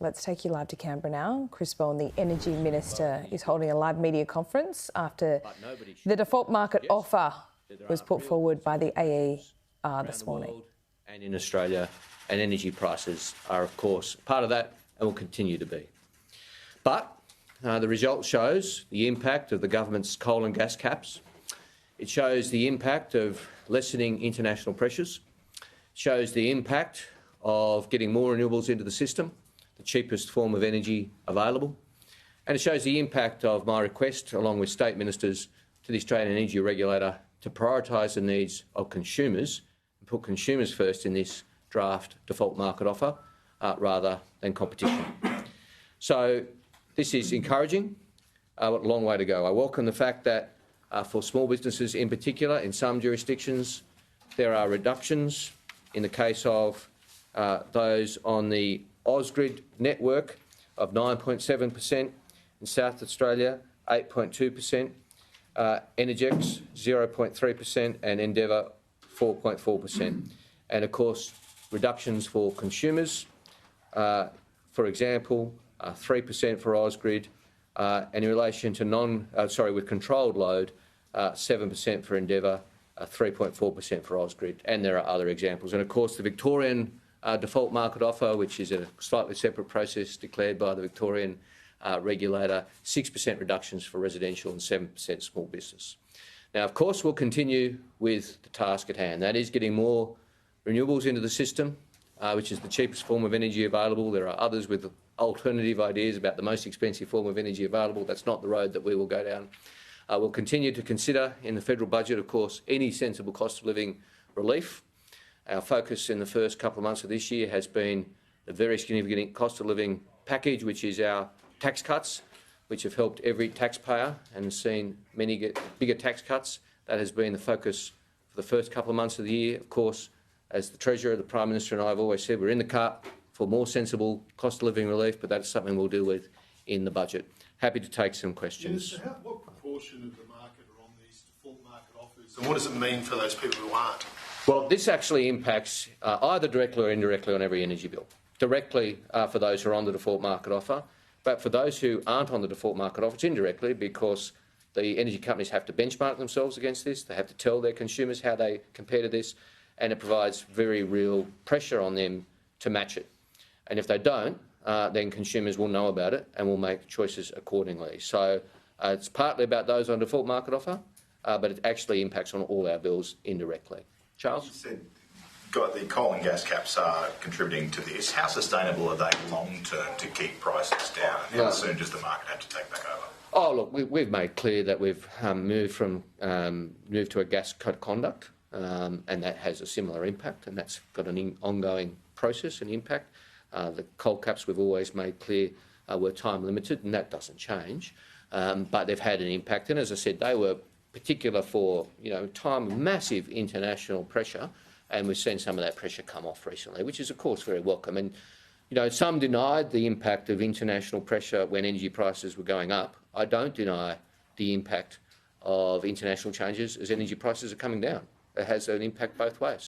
Let's take you live to Canberra now. Chris Bowen, the Energy Minister, is holding a live media conference after the default market offer was put forward by the AER this morning. And in Australia, and energy prices are, of course, part of that and will continue to be. But the result shows the impact of the government's coal and gas caps. It shows the impact of lessening international pressures. It shows the impact of getting more renewables into the system, the cheapest form of energy available. And it shows the impact of my request, along with state ministers, to the Australian Energy Regulator to prioritise the needs of consumers and put consumers first in this draft default market offer rather than competition. So this is encouraging, but a long way to go. I welcome the fact that for small businesses in particular, in some jurisdictions, there are reductions in the case of those on the Ausgrid network of 9.7%, in South Australia 8.2%, Energex 0.3% and Endeavour 4.4%. And of course, reductions for consumers, for example, 3% for Ausgrid, and in relation to with controlled load, 7% for Endeavour, 3.4% for Ausgrid, and there are other examples. And of course, the Victorian default market offer, which is a slightly separate process declared by the Victorian regulator, 6% reductions for residential and 7% small business. Now, of course, we'll continue with the task at hand. That is getting more renewables into the system, which is the cheapest form of energy available. There are others with alternative ideas about the most expensive form of energy available. That's not the road that we will go down. We'll continue to consider in the federal budget, of course, any sensible cost of living relief. Our focus in the first couple of months of this year has been the very significant cost of living package, which is our tax cuts, which have helped every taxpayer and seen many get bigger tax cuts. That has been the focus for the first couple of months of the year. Of course, as the Treasurer, the Prime Minister and I have always said, we're in the cut for more sensible cost of living relief, but that's something we'll deal with in the budget. Happy to take some questions. Minister, what proportion of the market are on these default market offers, and what does it mean for those people who aren't? Well, this actually impacts either directly or indirectly on every energy bill. Directly for those who are on the default market offer, but for those who aren't on the default market offer, it's indirectly because the energy companies have to benchmark themselves against this. They have to tell their consumers how they compare to this, and it provides very real pressure on them to match it. And if they don't, then consumers will know about it and will make choices accordingly. So it's partly about those on default market offer, but it actually impacts on all our bills indirectly. Charles? You said the coal and gas caps are contributing to this. How sustainable are they long-term to keep prices down? And how soon does the market have to take back over? Oh, look, we've made clear that we've moved to a gas code of conduct, and that has a similar impact, and that's got an ongoing process and impact. The coal caps we've always made clear were time limited, and that doesn't change. But they've had an impact, and as I said, they were particular for time of massive international pressure, and we've seen some of that pressure come off recently, which is of course very welcome. And some denied the impact of international pressure when energy prices were going up. I don't deny the impact of international changes as energy prices are coming down. It has an impact both ways.